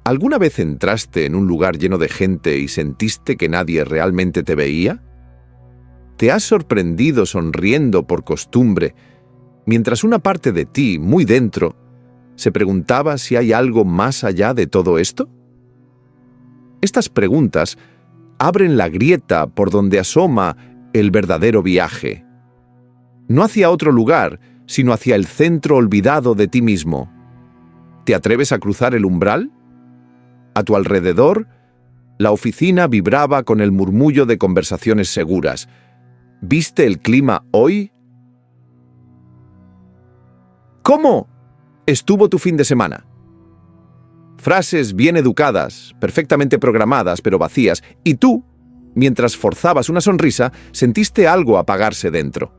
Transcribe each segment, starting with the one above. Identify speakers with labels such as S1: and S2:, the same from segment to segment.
S1: ¿Alguna vez entraste en un lugar lleno de gente y sentiste que nadie realmente te veía? ¿Te has sorprendido sonriendo por costumbre, mientras una parte de ti, muy dentro, se preguntaba si hay algo más allá de todo esto? Estas preguntas abren la grieta por donde asoma el verdadero viaje. No hacia otro lugar, sino hacia el centro olvidado de ti mismo. ¿Te atreves a cruzar el umbral? A tu alrededor, la oficina vibraba con el murmullo de conversaciones seguras. ¿Viste el clima hoy? ¿Cómo estuvo tu fin de semana? Frases bien educadas, perfectamente programadas, pero vacías, y tú, mientras forzabas una sonrisa, sentiste algo apagarse dentro.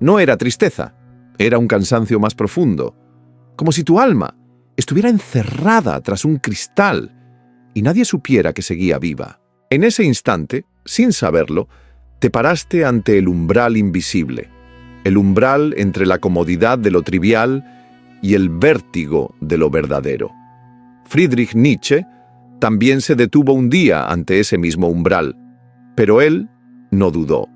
S1: No era tristeza, era un cansancio más profundo, como si tu alma estuviera encerrada tras un cristal y nadie supiera que seguía viva. En ese instante, sin saberlo, te paraste ante el umbral invisible, el umbral entre la comodidad de lo trivial y el vértigo de lo verdadero. Friedrich Nietzsche también se detuvo un día ante ese mismo umbral, pero él no dudó.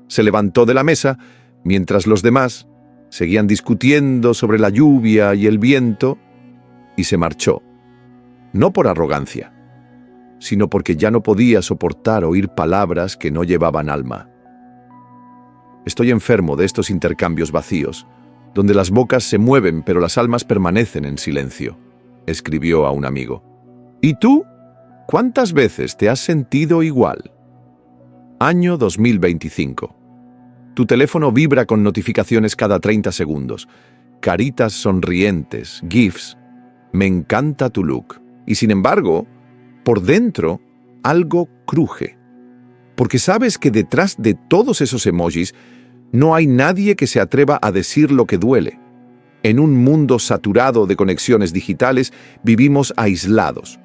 S1: Se levantó de la mesa mientras los demás seguían discutiendo sobre la lluvia y el viento y se marchó, no por arrogancia, sino porque ya no podía soportar oír palabras que no llevaban alma. Estoy enfermo de estos intercambios vacíos, donde las bocas se mueven pero las almas permanecen en silencio, escribió a un amigo. ¿Y tú? ¿Cuántas veces te has sentido igual? Año 2025. Tu teléfono vibra con notificaciones cada 30 segundos. Caritas sonrientes, GIFs. Me encanta tu look. Y sin embargo, por dentro, algo cruje. Porque sabes que detrás de todos esos emojis no hay nadie que se atreva a decir lo que duele. En un mundo saturado de conexiones digitales, vivimos aislados,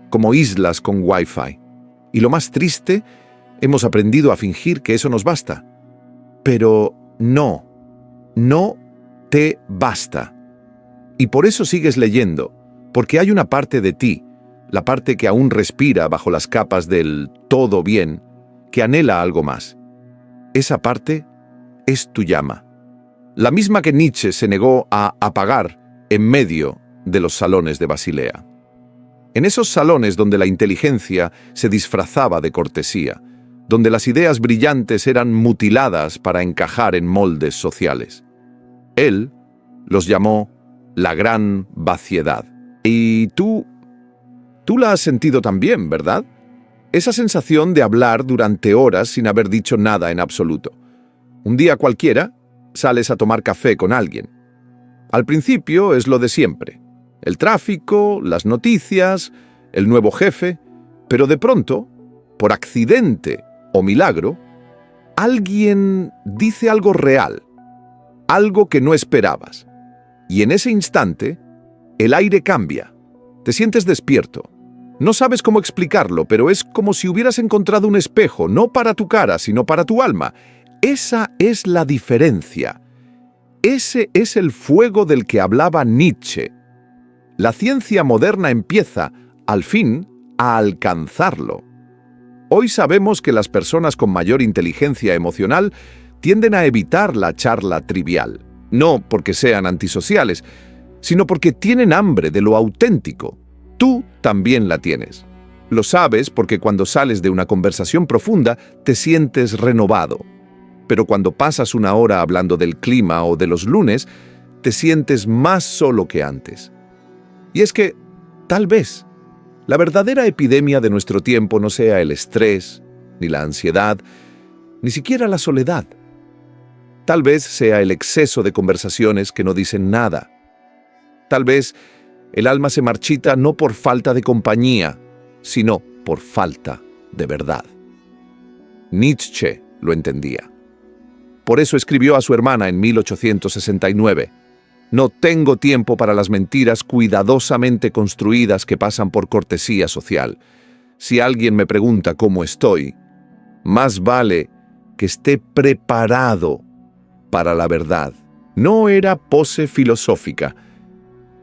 S1: como islas con Wi-Fi. Y lo más triste, hemos aprendido a fingir que eso nos basta. Pero no te basta. Y por eso sigues leyendo, porque hay una parte de ti, la parte que aún respira bajo las capas del todo bien, que anhela algo más. Esa parte es tu llama, la misma que Nietzsche se negó a apagar en medio de los salones de Basilea. En esos salones donde la inteligencia se disfrazaba de cortesía, donde las ideas brillantes eran mutiladas para encajar en moldes sociales. Él los llamó la gran vaciedad. Y tú la has sentido también, ¿verdad? Esa sensación de hablar durante horas sin haber dicho nada en absoluto. Un día cualquiera, sales a tomar café con alguien. Al principio es lo de siempre. El tráfico, las noticias, el nuevo jefe, pero de pronto, por accidente o milagro, alguien dice algo real, algo que no esperabas. Y en ese instante, el aire cambia. Te sientes despierto. No sabes cómo explicarlo, pero es como si hubieras encontrado un espejo, no para tu cara, sino para tu alma. Esa es la diferencia. Ese es el fuego del que hablaba Nietzsche. La ciencia moderna empieza, al fin, a alcanzarlo. Hoy sabemos que las personas con mayor inteligencia emocional tienden a evitar la charla trivial, no porque sean antisociales, sino porque tienen hambre de lo auténtico. Tú también la tienes. Lo sabes porque cuando sales de una conversación profunda te sientes renovado. Pero cuando pasas una hora hablando del clima o de los lunes, te sientes más solo que antes. Y es que, tal vez, la verdadera epidemia de nuestro tiempo no sea el estrés, ni la ansiedad, ni siquiera la soledad. Tal vez sea el exceso de conversaciones que no dicen nada. Tal vez el alma se marchita no por falta de compañía, sino por falta de verdad. Nietzsche lo entendía. Por eso escribió a su hermana en 1869, «No tengo tiempo para las mentiras cuidadosamente construidas que pasan por cortesía social. Si alguien me pregunta cómo estoy, más vale que esté preparado para la verdad». No era pose filosófica,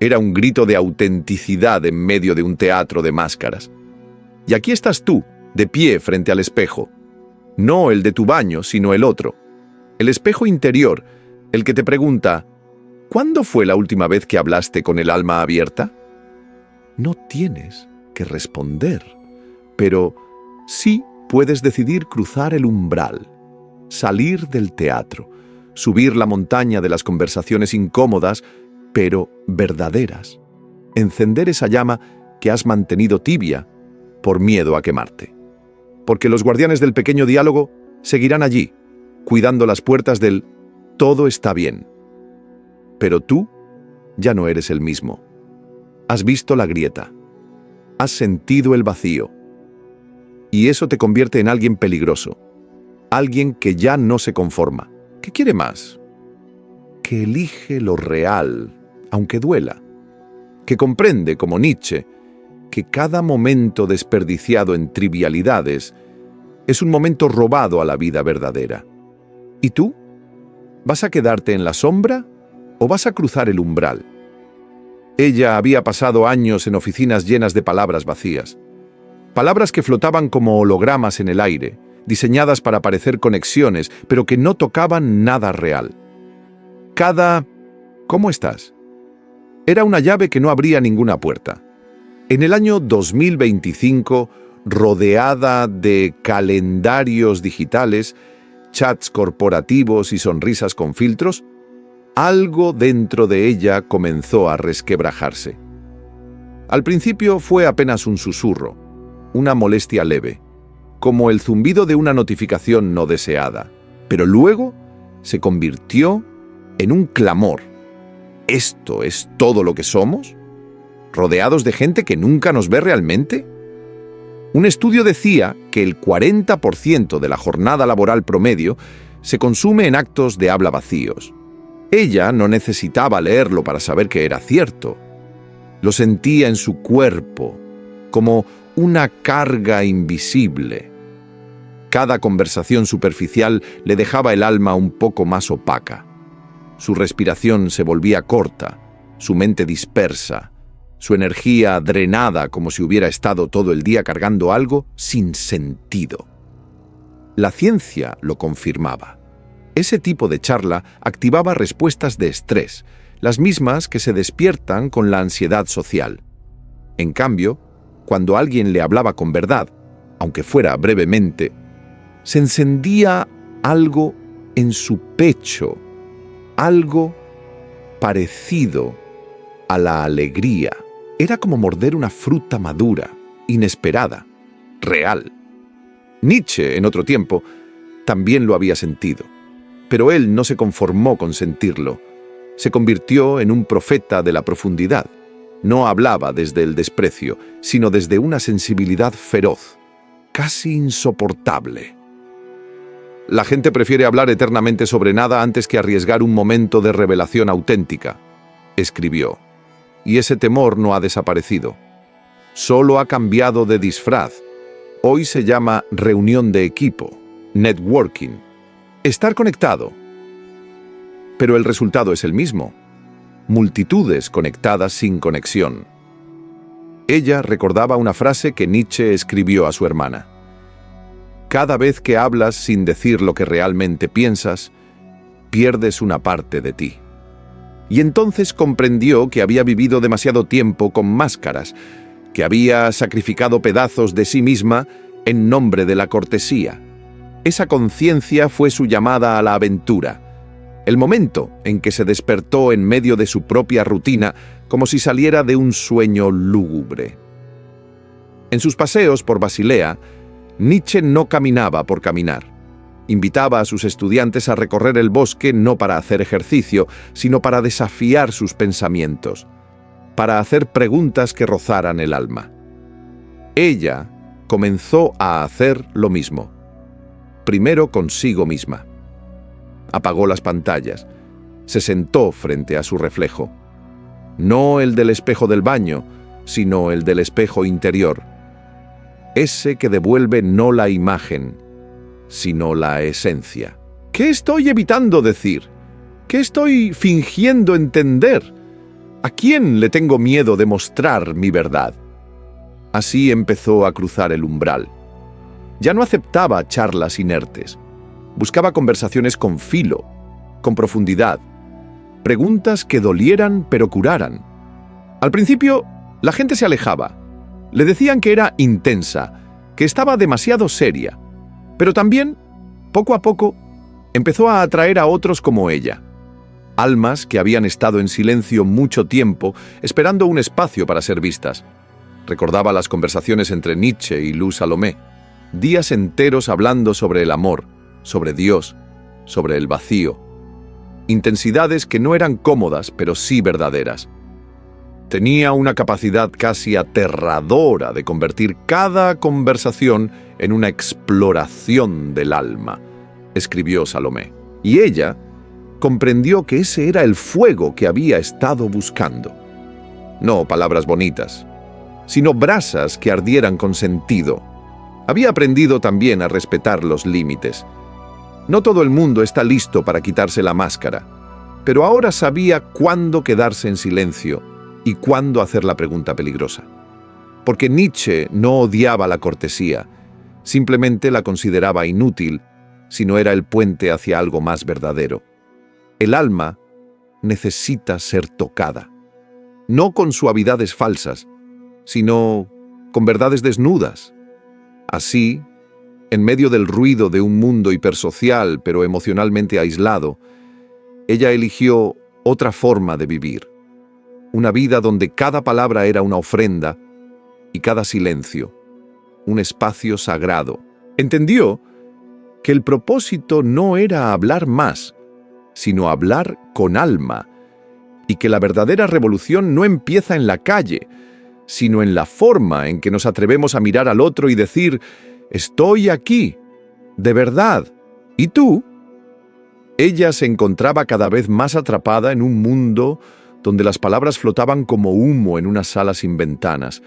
S1: Era un grito de autenticidad en medio de un teatro de máscaras. Y aquí estás tú, de pie frente al espejo. No el de tu baño, sino el otro. El espejo interior, el que te pregunta, ¿cuándo fue la última vez que hablaste con el alma abierta? No tienes que responder, pero sí puedes decidir cruzar el umbral, salir del teatro, subir la montaña de las conversaciones incómodas, pero verdaderas, encender esa llama que has mantenido tibia por miedo a quemarte. Porque los guardianes del pequeño diálogo seguirán allí, cuidando las puertas del todo está bien. Pero tú ya no eres el mismo. Has visto la grieta, has sentido el vacío, y eso te convierte en alguien peligroso, alguien que ya no se conforma, que quiere más, que elige lo real, aunque duela, que comprende, como Nietzsche, que cada momento desperdiciado en trivialidades es un momento robado a la vida verdadera. ¿Y tú? ¿Vas a quedarte en la sombra o vas a cruzar el umbral? Ella había pasado años en oficinas llenas de palabras vacías. Palabras que flotaban como hologramas en el aire, diseñadas para parecer conexiones, pero que no tocaban nada real. Cada ¿cómo estás? Era una llave que no abría ninguna puerta. En el año 2025, rodeada de calendarios digitales, chats corporativos y sonrisas con filtros, algo dentro de ella comenzó a resquebrajarse. Al principio fue apenas un susurro, una molestia leve, como el zumbido de una notificación no deseada, pero luego se convirtió en un clamor. ¿Esto es todo lo que somos? ¿Rodeados de gente que nunca nos ve realmente? Un estudio decía que el 40% de la jornada laboral promedio se consume en actos de habla vacíos. Ella no necesitaba leerlo para saber que era cierto. Lo sentía en su cuerpo, como una carga invisible. Cada conversación superficial le dejaba el alma un poco más opaca. Su respiración se volvía corta, su mente dispersa, su energía drenada como si hubiera estado todo el día cargando algo sin sentido. La ciencia lo confirmaba. Ese tipo de charla activaba respuestas de estrés, las mismas que se despiertan con la ansiedad social. En cambio, cuando alguien le hablaba con verdad, aunque fuera brevemente, se encendía algo en su pecho, algo parecido a la alegría. Era como morder una fruta madura, inesperada, real. Nietzsche, en otro tiempo, también lo había sentido. Pero él no se conformó con sentirlo. Se convirtió en un profeta de la profundidad. No hablaba desde el desprecio, sino desde una sensibilidad feroz, casi insoportable. La gente prefiere hablar eternamente sobre nada antes que arriesgar un momento de revelación auténtica, escribió. Y ese temor no ha desaparecido. Solo ha cambiado de disfraz. Hoy se llama reunión de equipo, networking, estar conectado. Pero el resultado es el mismo. Multitudes conectadas sin conexión. Ella recordaba una frase que Nietzsche escribió a su hermana. Cada vez que hablas sin decir lo que realmente piensas, pierdes una parte de ti. Y entonces comprendió que había vivido demasiado tiempo con máscaras, que había sacrificado pedazos de sí misma en nombre de la cortesía. Esa conciencia fue su llamada a la aventura, el momento en que se despertó en medio de su propia rutina, como si saliera de un sueño lúgubre. En sus paseos por Basilea, Nietzsche no caminaba por caminar. Invitaba a sus estudiantes a recorrer el bosque no para hacer ejercicio, sino para desafiar sus pensamientos, para hacer preguntas que rozaran el alma. Ella comenzó a hacer lo mismo, primero consigo misma. Apagó las pantallas, se sentó frente a su reflejo, no el del espejo del baño, sino el del espejo interior, ese que devuelve no la imagen, sino la esencia. ¿Qué estoy evitando decir? ¿Qué estoy fingiendo entender? ¿A quién le tengo miedo de mostrar mi verdad? Así empezó a cruzar el umbral. Ya no aceptaba charlas inertes. Buscaba conversaciones con filo, con profundidad, preguntas que dolieran pero curaran. Al principio, la gente se alejaba. Le decían que era intensa, que estaba demasiado seria. Pero también, poco a poco, empezó a atraer a otros como ella. Almas que habían estado en silencio mucho tiempo, esperando un espacio para ser vistas. Recordaba las conversaciones entre Nietzsche y Luz Salomé. Días enteros hablando sobre el amor, sobre Dios, sobre el vacío. Intensidades que no eran cómodas, pero sí verdaderas. Tenía una capacidad casi aterradora de convertir cada conversación en una exploración del alma, escribió Salomé. Y ella comprendió que ese era el fuego que había estado buscando. No palabras bonitas, sino brasas que ardieran con sentido. Había aprendido también a respetar los límites. No todo el mundo está listo para quitarse la máscara, pero ahora sabía cuándo quedarse en silencio y cuándo hacer la pregunta peligrosa. Porque Nietzsche no odiaba la cortesía, simplemente la consideraba inútil si no era el puente hacia algo más verdadero. El alma necesita ser tocada, no con suavidades falsas, sino con verdades desnudas. Así, en medio del ruido de un mundo hipersocial pero emocionalmente aislado, ella eligió otra forma de vivir. Una vida donde cada palabra era una ofrenda y cada silencio un espacio sagrado. Entendió que el propósito no era hablar más, sino hablar con alma, y que la verdadera revolución no empieza en la calle, sino en la forma en que nos atrevemos a mirar al otro y decir: «Estoy aquí, de verdad, ¿y tú?». Ella se encontraba cada vez más atrapada en un mundo donde las palabras flotaban como humo en una sala sin ventanas.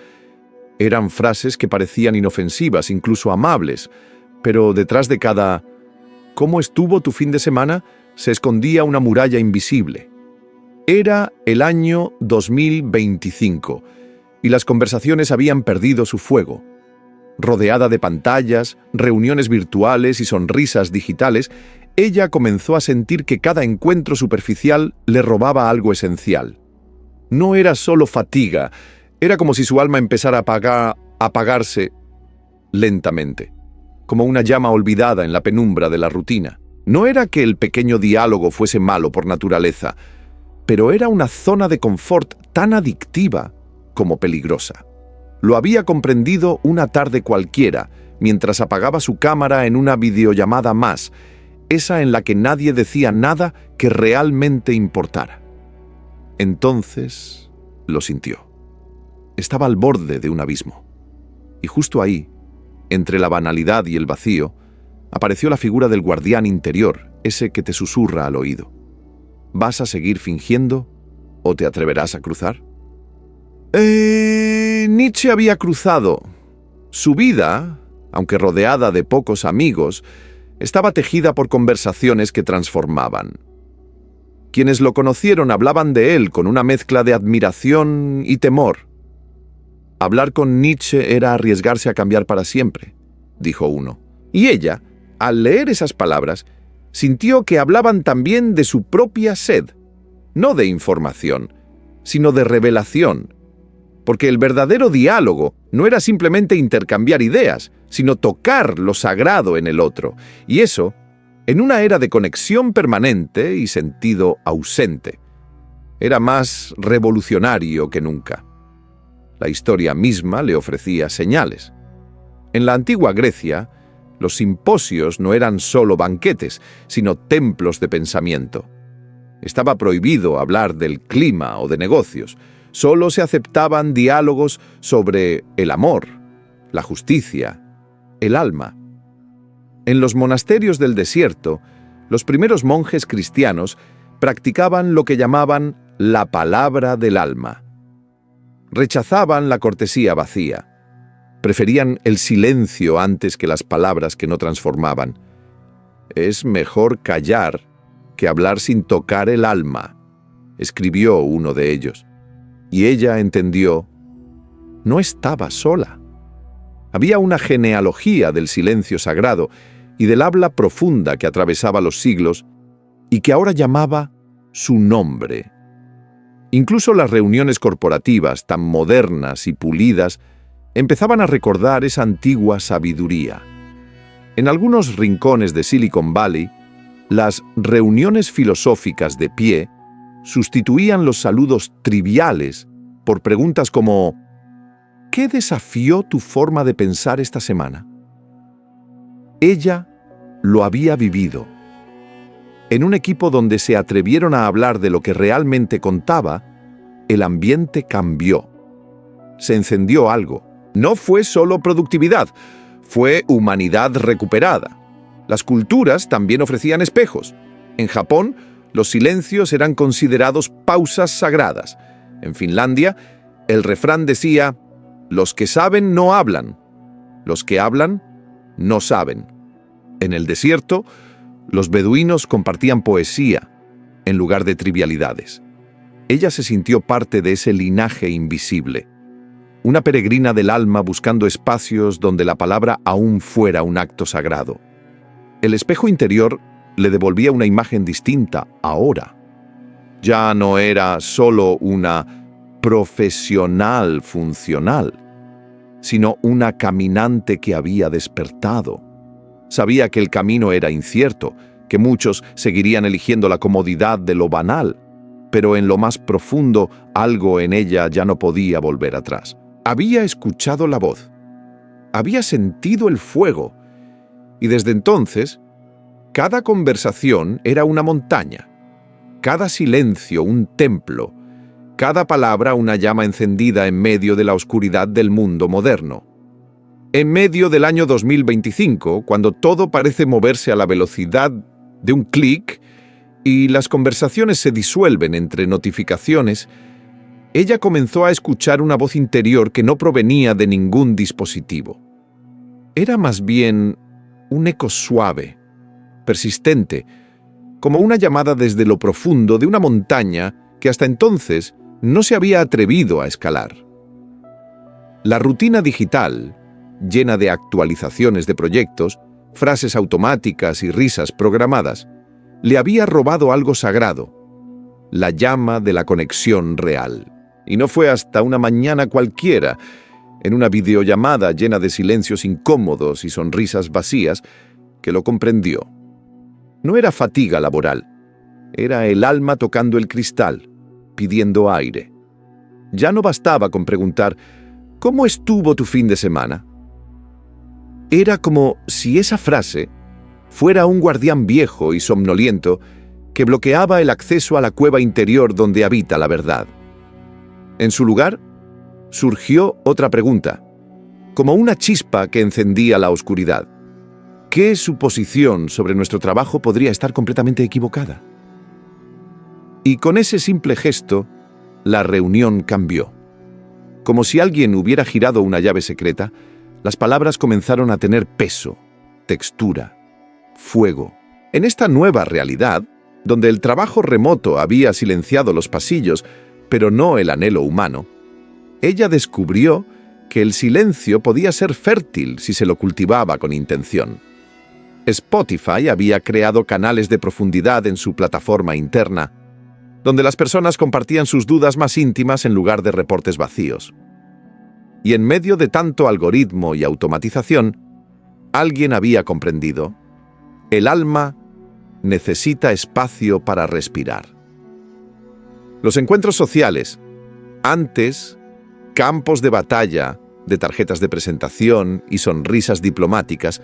S1: Eran frases que parecían inofensivas, incluso amables, pero detrás de cada «¿Cómo estuvo tu fin de semana?» se escondía una muralla invisible. Era el año 2025 y las conversaciones habían perdido su fuego. Rodeada de pantallas, reuniones virtuales y sonrisas digitales, ella comenzó a sentir que cada encuentro superficial le robaba algo esencial. No era solo fatiga, era como si su alma empezara a apagarse lentamente, como una llama olvidada en la penumbra de la rutina. No era que el pequeño diálogo fuese malo por naturaleza, pero era una zona de confort tan adictiva como peligrosa. Lo había comprendido una tarde cualquiera, mientras apagaba su cámara en una videollamada más, esa en la que nadie decía nada que realmente importara. Entonces lo sintió. Estaba al borde de un abismo. Y justo ahí, entre la banalidad y el vacío, apareció la figura del guardián interior, ese que te susurra al oído. ¿Vas a seguir fingiendo o te atreverás a cruzar? Nietzsche había cruzado. Su vida, aunque rodeada de pocos amigos, estaba tejida por conversaciones que transformaban. Quienes lo conocieron hablaban de él con una mezcla de admiración y temor. Hablar con Nietzsche era arriesgarse a cambiar para siempre, dijo uno. Y ella, al leer esas palabras, sintió que hablaban también de su propia sed, no de información, sino de revelación, porque el verdadero diálogo no era simplemente intercambiar ideas, sino tocar lo sagrado en el otro, y eso en una era de conexión permanente y sentido ausente. Era más revolucionario que nunca. La historia misma le ofrecía señales. En la antigua Grecia, los simposios no eran solo banquetes, sino templos de pensamiento. Estaba prohibido hablar del clima o de negocios. Solo se aceptaban diálogos sobre el amor, la justicia, el alma. En los monasterios del desierto, los primeros monjes cristianos practicaban lo que llamaban la palabra del alma. Rechazaban la cortesía vacía. Preferían el silencio antes que las palabras que no transformaban. «Es mejor callar que hablar sin tocar el alma», escribió uno de ellos. Y ella entendió, no estaba sola. Había una genealogía del silencio sagrado y del habla profunda que atravesaba los siglos y que ahora llamaba su nombre. Incluso las reuniones corporativas, tan modernas y pulidas, empezaban a recordar esa antigua sabiduría. En algunos rincones de Silicon Valley, las reuniones filosóficas de pie sustituían los saludos triviales por preguntas como ¿qué desafió tu forma de pensar esta semana? Ella lo había vivido. En un equipo donde se atrevieron a hablar de lo que realmente contaba, el ambiente cambió. Se encendió algo. No fue solo productividad, fue humanidad recuperada. Las culturas también ofrecían espejos. En Japón, los silencios eran considerados pausas sagradas. En Finlandia, el refrán decía, los que saben no hablan, los que hablan no saben. En el desierto, los beduinos compartían poesía en lugar de trivialidades. Ella se sintió parte de ese linaje invisible, una peregrina del alma buscando espacios donde la palabra aún fuera un acto sagrado. El espejo interior le devolvía una imagen distinta ahora. Ya no era solo una profesional funcional, sino una caminante que había despertado. Sabía que el camino era incierto, que muchos seguirían eligiendo la comodidad de lo banal, pero en lo más profundo algo en ella ya no podía volver atrás. Había escuchado la voz, había sentido el fuego, y desde entonces, cada conversación era una montaña, cada silencio un templo, cada palabra una llama encendida en medio de la oscuridad del mundo moderno. En medio del año 2025, cuando todo parece moverse a la velocidad de un clic y las conversaciones se disuelven entre notificaciones, ella comenzó a escuchar una voz interior que no provenía de ningún dispositivo. Era más bien un eco suave, persistente, como una llamada desde lo profundo de una montaña que hasta entonces no se había atrevido a escalar. La rutina digital, llena de actualizaciones de proyectos, frases automáticas y risas programadas, le había robado algo sagrado, la llama de la conexión real. Y no fue hasta una mañana cualquiera, en una videollamada llena de silencios incómodos y sonrisas vacías, que lo comprendió. No era fatiga laboral, era el alma tocando el cristal, pidiendo aire. Ya no bastaba con preguntar, ¿cómo estuvo tu fin de semana? Era como si esa frase fuera un guardián viejo y somnoliento que bloqueaba el acceso a la cueva interior donde habita la verdad. En su lugar, surgió otra pregunta, como una chispa que encendía la oscuridad. ¿Qué suposición sobre nuestro trabajo podría estar completamente equivocada? Y con ese simple gesto, la reunión cambió. Como si alguien hubiera girado una llave secreta, las palabras comenzaron a tener peso, textura, fuego. En esta nueva realidad, donde el trabajo remoto había silenciado los pasillos, pero no el anhelo humano, ella descubrió que el silencio podía ser fértil si se lo cultivaba con intención. Spotify había creado canales de profundidad en su plataforma interna, donde las personas compartían sus dudas más íntimas en lugar de reportes vacíos. Y en medio de tanto algoritmo y automatización, alguien había comprendido: el alma necesita espacio para respirar. Los encuentros sociales, antes campos de batalla, de tarjetas de presentación y sonrisas diplomáticas,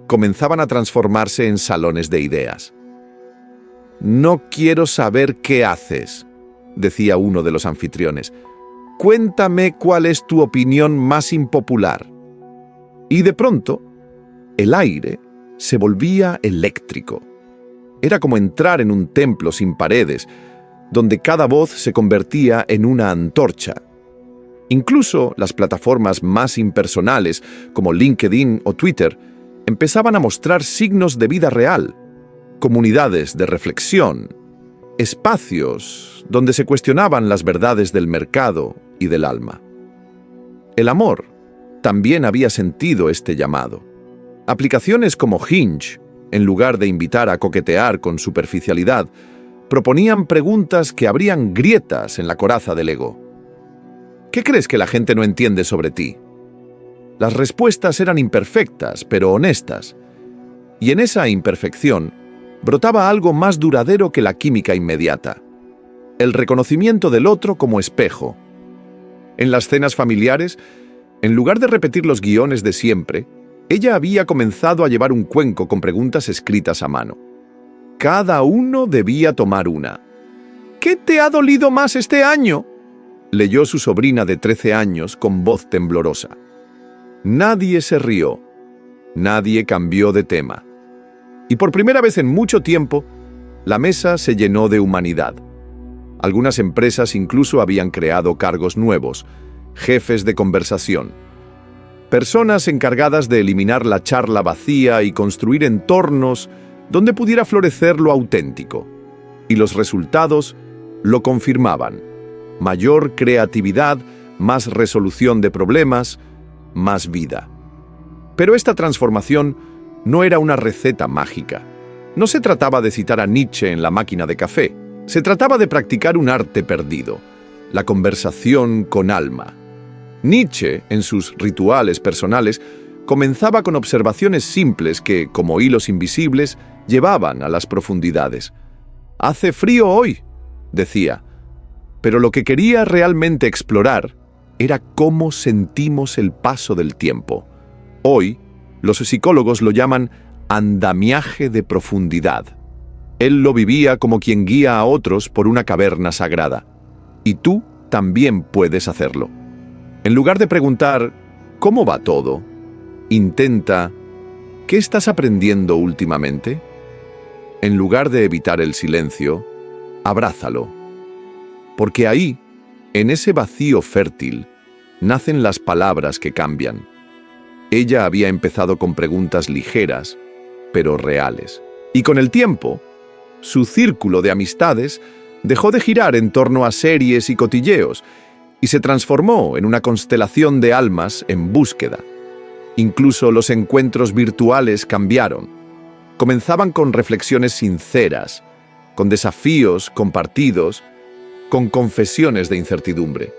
S1: comenzaban a transformarse en salones de ideas. «No quiero saber qué haces», decía uno de los anfitriones. «Cuéntame cuál es tu opinión más impopular». Y de pronto, el aire se volvía eléctrico. Era como entrar en un templo sin paredes, donde cada voz se convertía en una antorcha. Incluso las plataformas más impersonales, como LinkedIn o Twitter, empezaban a mostrar signos de vida real, comunidades de reflexión, espacios donde se cuestionaban las verdades del mercado y del alma. El amor también había sentido este llamado. Aplicaciones como Hinge, en lugar de invitar a coquetear con superficialidad, proponían preguntas que abrían grietas en la coraza del ego. ¿Qué crees que la gente no entiende sobre ti? Las respuestas eran imperfectas, pero honestas. Y en esa imperfección brotaba algo más duradero que la química inmediata: el reconocimiento del otro como espejo. En las cenas familiares, en lugar de repetir los guiones de siempre, ella había comenzado a llevar un cuenco con preguntas escritas a mano. Cada uno debía tomar una. ¿Qué te ha dolido más este año?, leyó su sobrina de 13 años con voz temblorosa. Nadie se rió. Nadie cambió de tema. Y por primera vez en mucho tiempo, la mesa se llenó de humanidad. Algunas empresas incluso habían creado cargos nuevos: jefes de conversación. Personas encargadas de eliminar la charla vacía y construir entornos donde pudiera florecer lo auténtico. Y los resultados lo confirmaban: mayor creatividad, más resolución de problemas, más vida. Pero esta transformación no era una receta mágica. No se trataba de citar a Nietzsche en la máquina de café. Se trataba de practicar un arte perdido: la conversación con alma. Nietzsche, en sus rituales personales, comenzaba con observaciones simples que, como hilos invisibles, llevaban a las profundidades. «Hace frío hoy», decía, pero lo que quería realmente explorar era cómo sentimos el paso del tiempo. Hoy, los psicólogos lo llaman andamiaje de profundidad. Él lo vivía como quien guía a otros por una caverna sagrada. Y tú también puedes hacerlo. En lugar de preguntar «¿Cómo va todo?», intenta «¿Qué estás aprendiendo últimamente?». En lugar de evitar el silencio, abrázalo. Porque ahí, en ese vacío fértil, nacen las palabras que cambian. Ella había empezado con preguntas ligeras, pero reales. Y con el tiempo, su círculo de amistades dejó de girar en torno a series y cotilleos y se transformó en una constelación de almas en búsqueda. Incluso los encuentros virtuales cambiaron. Comenzaban con reflexiones sinceras, con desafíos compartidos, con confesiones de incertidumbre.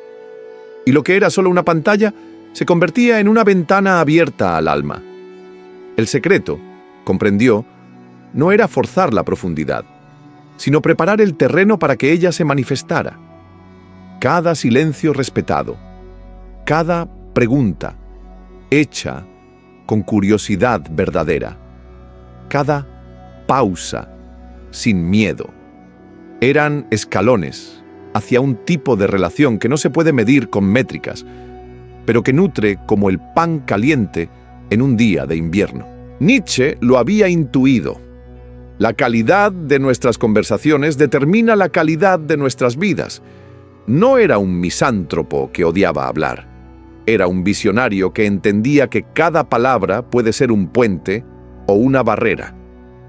S1: Y lo que era solo una pantalla se convertía en una ventana abierta al alma. El secreto, comprendió, no era forzar la profundidad, sino preparar el terreno para que ella se manifestara. Cada silencio respetado, cada pregunta hecha con curiosidad verdadera, cada pausa sin miedo, eran escalones hacia un tipo de relación que no se puede medir con métricas, pero que nutre como el pan caliente en un día de invierno. Nietzsche lo había intuido. La calidad de nuestras conversaciones determina la calidad de nuestras vidas. No era un misántropo que odiaba hablar. Era un visionario que entendía que cada palabra puede ser un puente o una barrera.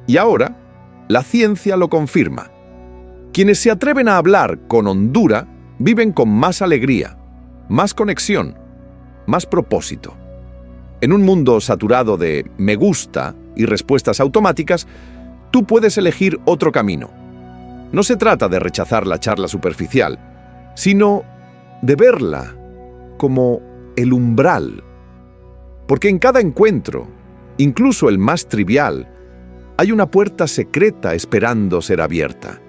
S1: Y ahora, la ciencia lo confirma. Quienes se atreven a hablar con hondura viven con más alegría, más conexión, más propósito. En un mundo saturado de me gusta y respuestas automáticas, tú puedes elegir otro camino. No se trata de rechazar la charla superficial, sino de verla como el umbral. Porque en cada encuentro, incluso el más trivial, hay una puerta secreta esperando ser abierta.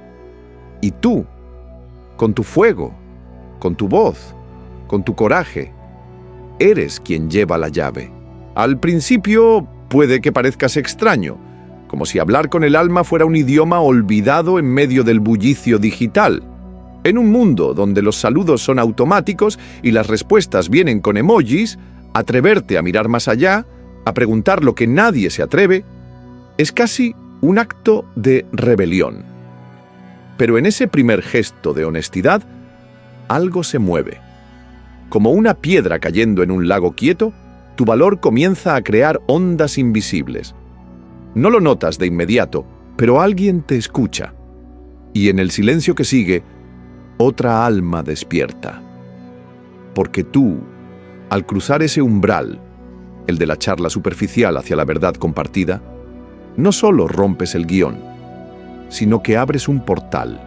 S1: Y tú, con tu fuego, con tu voz, con tu coraje, eres quien lleva la llave. Al principio puede que parezcas extraño, como si hablar con el alma fuera un idioma olvidado en medio del bullicio digital. En un mundo donde los saludos son automáticos y las respuestas vienen con emojis, atreverte a mirar más allá, a preguntar lo que nadie se atreve, es casi un acto de rebelión. Pero en ese primer gesto de honestidad, algo se mueve. Como una piedra cayendo en un lago quieto, tu valor comienza a crear ondas invisibles. No lo notas de inmediato, pero alguien te escucha. Y en el silencio que sigue, otra alma despierta. Porque tú, al cruzar ese umbral, el de la charla superficial hacia la verdad compartida, no solo rompes el guión, sino que abres un portal,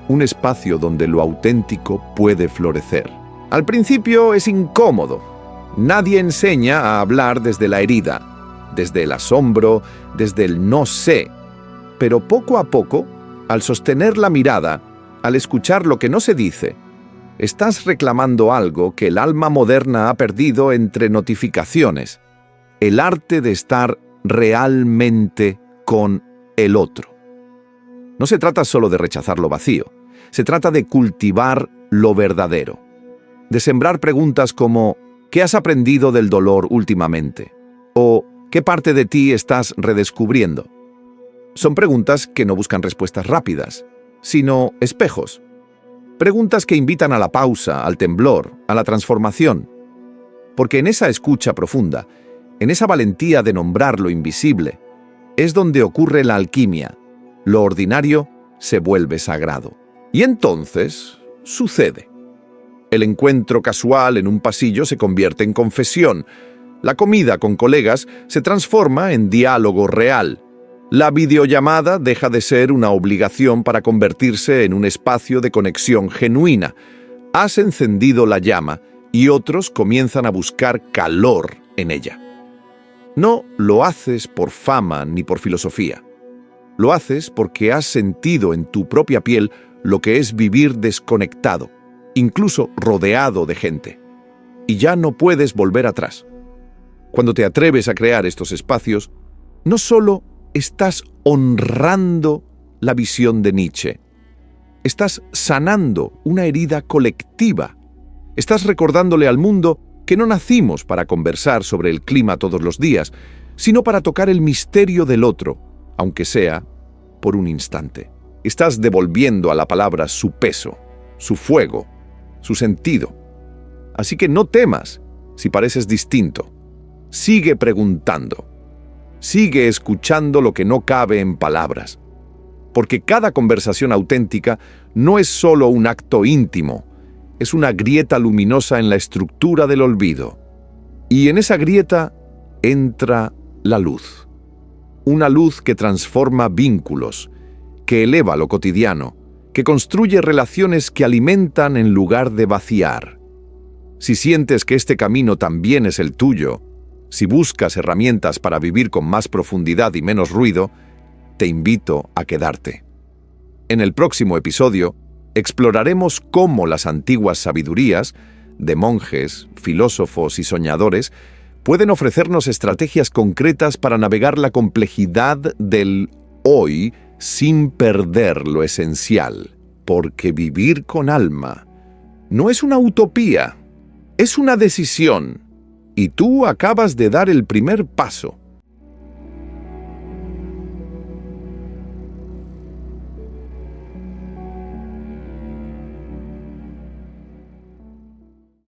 S1: un espacio donde lo auténtico puede florecer. Al principio es incómodo. Nadie enseña a hablar desde la herida, desde el asombro, desde el no sé. Pero poco a poco, al sostener la mirada, al escuchar lo que no se dice, estás reclamando algo que el alma moderna ha perdido entre notificaciones: el arte de estar realmente con el otro. No se trata solo de rechazar lo vacío, se trata de cultivar lo verdadero, de sembrar preguntas como ¿qué has aprendido del dolor últimamente? O ¿qué parte de ti estás redescubriendo? Son preguntas que no buscan respuestas rápidas, sino espejos. Preguntas que invitan a la pausa, al temblor, a la transformación. Porque en esa escucha profunda, en esa valentía de nombrar lo invisible, es donde ocurre la alquimia. Lo ordinario se vuelve sagrado. Y entonces sucede. El encuentro casual en un pasillo se convierte en confesión. La comida con colegas se transforma en diálogo real. La videollamada deja de ser una obligación para convertirse en un espacio de conexión genuina. Has encendido la llama y otros comienzan a buscar calor en ella. No lo haces por fama ni por filosofía. Lo haces porque has sentido en tu propia piel lo que es vivir desconectado, incluso rodeado de gente. Y ya no puedes volver atrás. Cuando te atreves a crear estos espacios, no solo estás honrando la visión de Nietzsche, estás sanando una herida colectiva. Estás recordándole al mundo que no nacimos para conversar sobre el clima todos los días, sino para tocar el misterio del otro, aunque sea por un instante. Estás devolviendo a la palabra su peso, su fuego, su sentido. Así que no temas si pareces distinto. Sigue preguntando. Sigue escuchando lo que no cabe en palabras. Porque cada conversación auténtica no es solo un acto íntimo, es una grieta luminosa en la estructura del olvido. Y en esa grieta entra la luz. Una luz que transforma vínculos, que eleva lo cotidiano, que construye relaciones que alimentan en lugar de vaciar. Si sientes que este camino también es el tuyo, si buscas herramientas para vivir con más profundidad y menos ruido, te invito a quedarte. En el próximo episodio, exploraremos cómo las antiguas sabidurías, de monjes, filósofos y soñadores, pueden ofrecernos estrategias concretas para navegar la complejidad del hoy sin perder lo esencial. Porque vivir con alma no es una utopía, es una decisión. Y tú acabas de dar el primer paso.